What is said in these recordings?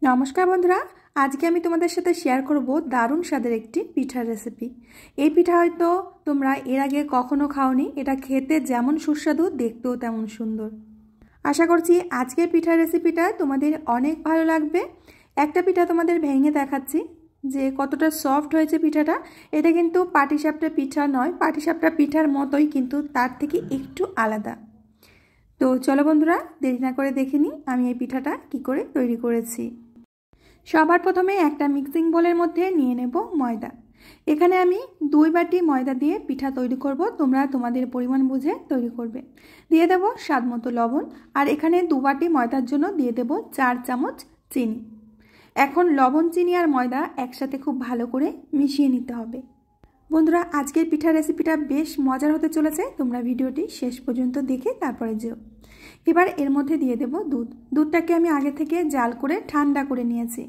নমস্কার বন্ধুরা, আজকে আমি তোমাদের সাথে শেয়ার করব দারুণ স্বাদের একটি পিঠার রেসিপি। এই পিঠা হয়তো তোমরা এর আগে কখনো খাওনি। এটা খেতে যেমন সুস্বাদু, দেখতেও তেমন সুন্দর। আশা করছি আজকের পিঠার রেসিপিটা তোমাদের অনেক ভালো লাগবে। একটা পিঠা তোমাদের ভেঙে দেখাচ্ছি যে কতটা সফট হয়েছে পিঠাটা। এটা কিন্তু পাটিসাপটা পিঠা নয়, পাটিসাপটা পিঠার মতোই, কিন্তু তার থেকে একটু আলাদা। তো চলো বন্ধুরা, দেরি না করে দেখে নিই আমি এই পিঠাটা কি করে তৈরি করেছি। সবার প্রথমে একটা মিক্সিং বোলের মধ্যে নিয়ে নেব ময়দা। এখানে আমি 2 বাটি ময়দা দিয়ে পিঠা তৈরি করব। তোমরা তোমাদের পরিমাণ বুঝে তৈরি করবে। দিয়ে দেব স্বাদ মতো লবণ, আর এখানে 2 বাটি ময়দার জন্য দিয়ে দেব 4 চামচ চিনি। এখন লবণ, চিনি আর ময়দা একসাথে খুব ভালো করে মিশিয়ে নিতে হবে। বন্ধুরা, আজকের পিঠার রেসিপিটা বেশ মজার হতে চলেছে। তোমরা ভিডিওটি শেষ পর্যন্ত দেখে তারপরে যেও। এবার এর মধ্যে দিয়ে দেব দুধ। দুধটাকে আমি আগে থেকে জাল করে ঠান্ডা করে নিয়েছি।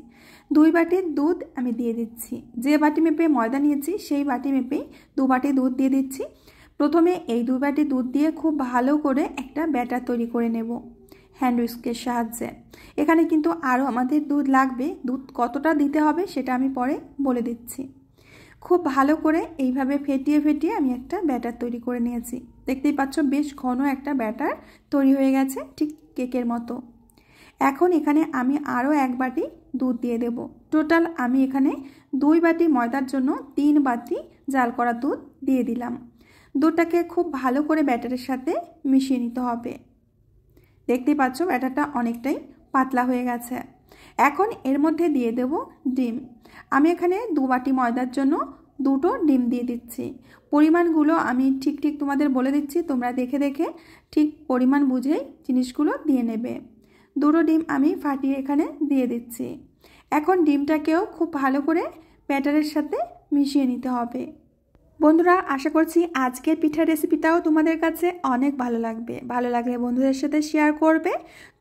2 বাটি দুধ আমি দিয়ে দিচ্ছি। যে বাটি মেপে ময়দা নিয়েছি সেই বাটি মেপেই 2 বাটি দুধ দিয়ে দিচ্ছি। প্রথমে এই 2 বাটি দুধ দিয়ে খুব ভালো করে একটা ব্যাটার তৈরি করে নেব হ্যান্ড উইস্কের সাহায্যে। এখানে কিন্তু আরও আমাদের দুধ লাগবে। দুধ কতটা দিতে হবে সেটা আমি পরে বলে দিচ্ছি। খুব ভালো করে এইভাবে ফেটিয়ে ফেটিয়ে আমি একটা ব্যাটার তৈরি করে নিয়েছি। দেখতেই পাচ্ছ বেশ ঘন একটা ব্যাটার তৈরি হয়ে গেছে, ঠিক কেকের মতো। এখন এখানে আমি আরও 1 বাটি দুধ দিয়ে দেব। টোটাল আমি এখানে 2 বাটি ময়দার জন্য 3 বাটি জাল করা দুধ দিয়ে দিলাম। দুধটাকে খুব ভালো করে ব্যাটারের সাথে মিশিয়ে নিতে হবে। দেখতেই পাচ্ছ ব্যাটারটা অনেকটাই পাতলা হয়ে গেছে। এখন এর মধ্যে দিয়ে দেব ডিম। আমি এখানে 2 বাটি ময়দার জন্য 2টো ডিম দিয়ে দিচ্ছি। পরিমাণগুলো আমি ঠিক তোমাদের বলে দিচ্ছি, তোমরা দেখে দেখে ঠিক পরিমাণ বুঝেই জিনিসগুলো দিয়ে নেবে। 2টো ডিম আমি ফাটিয়ে এখানে দিয়ে দিচ্ছি। এখন ডিমটাকেও খুব ভালো করে ব্যাটারের সাথে মিশিয়ে নিতে হবে। বন্ধুরা, আশা করছি আজকের পিঠার রেসিপিটাও তোমাদের কাছে অনেক ভালো লাগবে। ভালো লাগলে বন্ধুদের সাথে শেয়ার করবে,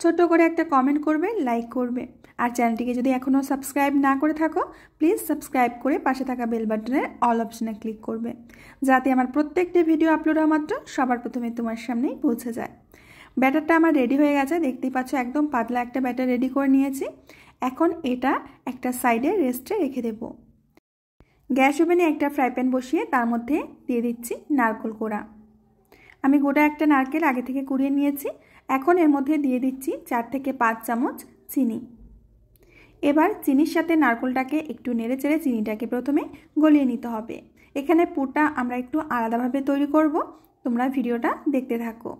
ছোট্ট করে একটা কমেন্ট করবে, লাইক করবে। আর চ্যানেলটিকে যদি এখনও সাবস্ক্রাইব না করে থাকো, প্লিজ সাবস্ক্রাইব করে পাশে থাকা বেল বাটনের অল অপশনে ক্লিক করবে, যাতে আমার প্রত্যেকটি ভিডিও আপলোড হওয়া মাত্র সবার প্রথমে তোমার সামনেই পৌঁছে যায়। ব্যাটারটা আমার রেডি হয়ে গেছে। দেখতেই পাচ্ছ একদম পাতলা একটা ব্যাটার রেডি করে নিয়েছি। এখন এটা একটা সাইডে রেস্টে রেখে দেবো। গ্যাস ওভেনে একটা ফ্রাই প্যান বসিয়ে তার মধ্যে দিয়ে দিচ্ছি নারকেল কোড়া। আমি গোটা একটা নারকেল আগে থেকে কুড়িয়ে নিয়েছি। এখন এর মধ্যে দিয়ে দিচ্ছি 4 থেকে 5 চামচ চিনি। এবার চিনির সাথে নারকেলটাকে একটু নেড়ে চেড়ে চিনিটাকে প্রথমে গলিয়ে নিতে হবে। এখানে পুরটা আমরা একটু আলাদাভাবে তৈরি করব, তোমরা ভিডিওটা দেখতে থাকো।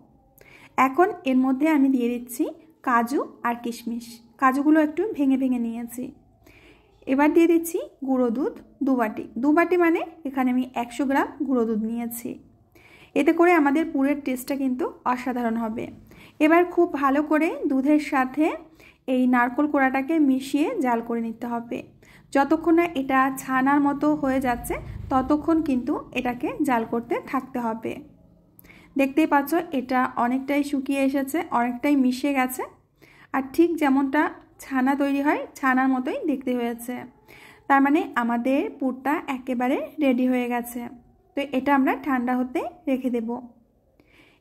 এখন এর মধ্যে আমি দিয়ে দিচ্ছি কাজু আর কিশমিশ। কাজুগুলো একটু ভেঙে ভেঙে নিয়েছি। এবার দিয়ে দিচ্ছি গুঁড়ো দুধ 2 বাটি। 2 বাটি মানে এখানে আমি 100 গ্রাম গুঁড়ো দুধ নিয়েছি। এতে করে আমাদের পুরের টেস্টটা কিন্তু অসাধারণ হবে। এবার খুব ভালো করে দুধের সাথে এই নারকেল কোড়াটাকে মিশিয়ে জাল করে নিতে হবে। যতক্ষণ না এটা ছানার মতো হয়ে যাচ্ছে ততক্ষণ কিন্তু এটাকে জাল করতে থাকতে হবে। দেখতেই পাচ্ছ এটা অনেকটাই শুকিয়ে এসেছে, অনেকটাই মিশে গেছে। আর ঠিক যেমনটা ছানা তৈরি হয় ছানার মতোই দেখতে হয়েছে। তার মানে আমাদের পুরটা একেবারে রেডি হয়ে গেছে। তো এটা আমরা ঠান্ডা হতে রেখে দেব।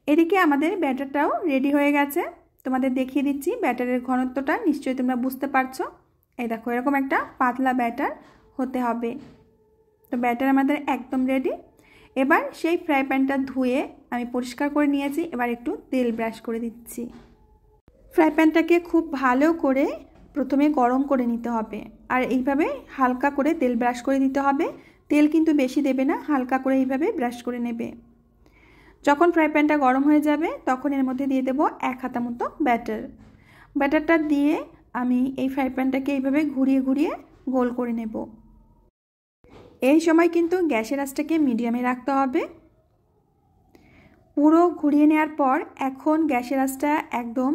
এদিকে আমাদের ব্যাটারটাও রেডি হয়ে গেছে। তোমাদের দেখিয়ে দিচ্ছি ব্যাটারের ঘনত্বটা, নিশ্চয়ই তোমরা বুঝতে পারছো। এই দেখো, এরকম একটা পাতলা ব্যাটার হতে হবে। তো ব্যাটার আমাদের একদম রেডি। এবার সেই ফ্রাই প্যানটা ধুয়ে আমি পরিষ্কার করে নিয়েছি। এবার একটু তেল ব্রাশ করে দিচ্ছি। ফ্রাই প্যানটাকে খুব ভালো করে প্রথমে গরম করে নিতে হবে, আর এইভাবে হালকা করে তেল ব্রাশ করে দিতে হবে। তেল কিন্তু বেশি দেবে না, হালকা করে এইভাবে ব্রাশ করে নেবে। যখন ফ্রাই প্যানটা গরম হয়ে যাবে তখন এর মধ্যে দিয়ে দেব 1 হাতা মতো ব্যাটার। ব্যাটারটা দিয়ে আমি এই ফ্রাই প্যানটাকে এইভাবে ঘুরিয়ে ঘুরিয়ে গোল করে নেব। এই সময় কিন্তু গ্যাসের আঁচটাকে মিডিয়ামে রাখতে হবে। পুরো ঘুরিয়ে নেওয়ার পর এখন গ্যাসের আঁচটা একদম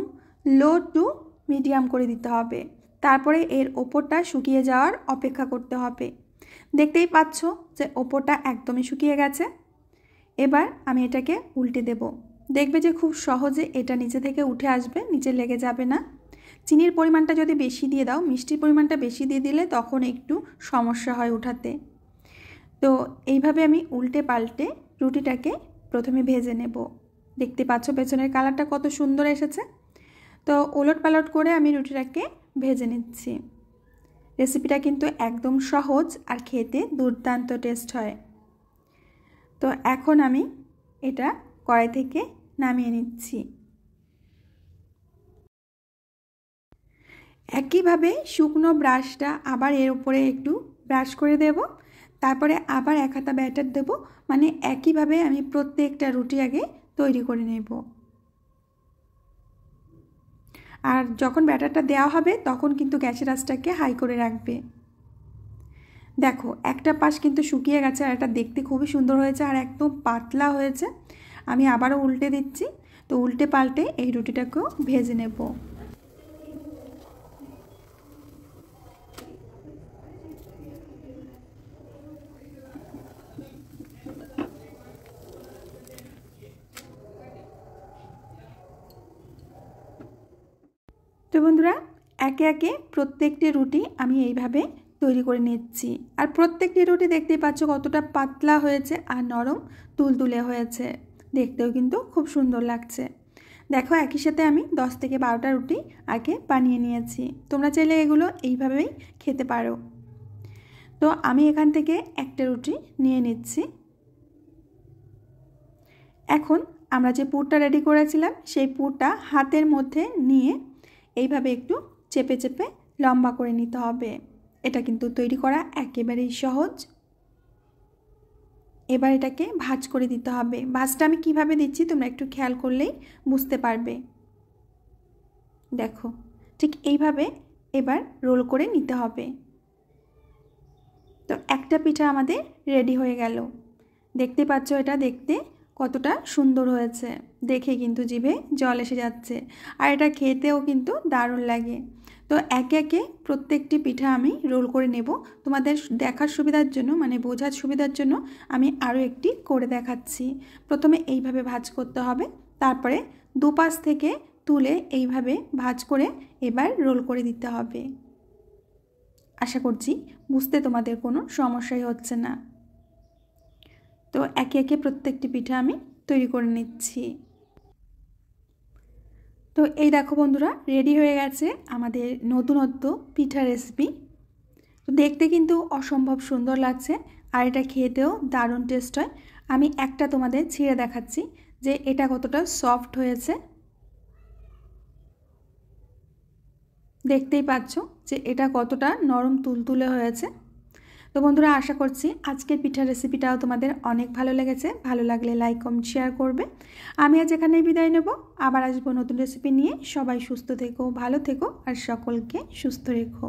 লো টু মিডিয়াম করে দিতে হবে। তারপরে এর ওপরটা শুকিয়ে যাওয়ার অপেক্ষা করতে হবে। দেখতেই পাচ্ছ যে ওপরটা একদমই শুকিয়ে গেছে। এবার আমি এটাকে উল্টে দেব। দেখবে যে খুব সহজে এটা নিচে থেকে উঠে আসবে, নিচে লেগে যাবে না। চিনির পরিমাণটা যদি বেশি দিয়ে দাও, মিষ্টির পরিমাণটা বেশি দিয়ে দিলে তখন একটু সমস্যা হয় উঠাতে। তো এইভাবে আমি উল্টে পাল্টে রুটিটাকে প্রথমে ভেজে নেব। দেখতে পাচ্ছ পেছনের কালারটা কত সুন্দর এসেছে। তো ওলট পালট করে আমি রুটিটাকে ভেজে নিচ্ছি। রেসিপিটা কিন্তু একদম সহজ আর খেতে দুর্দান্ত টেস্ট হয়। তো এখন আমি এটা কড়াই থেকে নামিয়ে নিচ্ছি। একইভাবে শুকনো ব্রাশটা আবার এর উপরে একটু ব্রাশ করে দেব, তারপরে আবার এক হাতা ব্যাটার দেব। মানে একইভাবে আমি প্রত্যেকটা রুটি আগে তৈরি করে নেব। আর যখন ব্যাটারটা দেওয়া হবে তখন কিন্তু গ্যাসের আঁচটাকে হাই করে রাখবে। দেখো একটা পাশ কিন্তু শুকিয়ে গেছে আর এটা দেখতে খুবই সুন্দর হয়েছে আর একদম পাতলা হয়েছে। আমি আবারও উল্টে দিচ্ছি। তো উল্টে পাল্টে এই রুটিটাকেও ভেজে নেব। তো বন্ধুরা একে একে প্রত্যেকটি রুটি আমি এইভাবে তৈরি করে নিচ্ছি। আর প্রত্যেকটি রুটি দেখতেই পাচ্ছ কতটা পাতলা হয়েছে আর নরম তুলতুলে হয়েছে, দেখতেও কিন্তু খুব সুন্দর লাগছে। দেখো একই সাথে আমি 10 থেকে 12টা রুটি আগে বানিয়ে নিয়েছি। তোমরা চাইলে এগুলো এইভাবেই খেতে পারো। তো আমি এখান থেকে একটা রুটি নিয়ে নিচ্ছি। এখন আমরা যে পুরটা রেডি করেছিলাম সেই পুরটা হাতের মধ্যে নিয়ে এইভাবে একটু চেপে চেপে লম্বা করে নিতে হবে। এটা কিন্তু তৈরি করা একেবারেই সহজ। এবার এটাকে ভাঁজ করে দিতে হবে। ভাঁজটা আমি কিভাবে দিচ্ছি তোমরা একটু খেয়াল করলেই বুঝতে পারবে। দেখো ঠিক এইভাবে এবার রোল করে নিতে হবে। তো একটা পিঠা আমাদের রেডি হয়ে গেল। দেখতে পাচ্ছ এটা দেখতে কতটা সুন্দর হয়েছে, দেখে কিন্তু জিভে জল এসে যাচ্ছে। আর এটা খেতেও কিন্তু দারুণ লাগে। তো একে একে প্রত্যেকটি পিঠা আমি রোল করে নেব। তোমাদের দেখার সুবিধার জন্য মানে বোঝার সুবিধার জন্য আমি আরও একটি করে দেখাচ্ছি। প্রথমে এইভাবে ভাঁজ করতে হবে, তারপরে দুপাশ থেকে তুলে এইভাবে ভাঁজ করে এবার রোল করে দিতে হবে। আশা করছি বুঝতে তোমাদের কোনো সমস্যাই হচ্ছে না। তো একে একে প্রত্যেকটি পিঠা আমি তৈরি করে নিচ্ছি। তো এই দেখো বন্ধুরা রেডি হয়ে গেছে আমাদের নতুনত্ব পিঠা রেসিপি। তো দেখতে কিন্তু অসম্ভব সুন্দর লাগছে আর এটা খেতেও দারুণ টেস্ট হয়। আমি একটা তোমাদের ছিঁড়ে দেখাচ্ছি যে এটা কতটা সফট হয়েছে। দেখতেই পাচ্ছ যে এটা কতটা নরম তুলতুলে হয়েছে। তো বন্ধুরা আশা করছি আজকের পিঠার রেসিপিটাও তোমাদের অনেক ভালো লেগেছে। ভালো লাগলে লাইক কমেন্ট শেয়ার করবে। আমি আজ এখানেই বিদায় নেব, আবার আসবো নতুন রেসিপি নিয়ে। সবাই সুস্থ থেকো, ভালো থেকো আর সকলকে সুস্থ রেখো।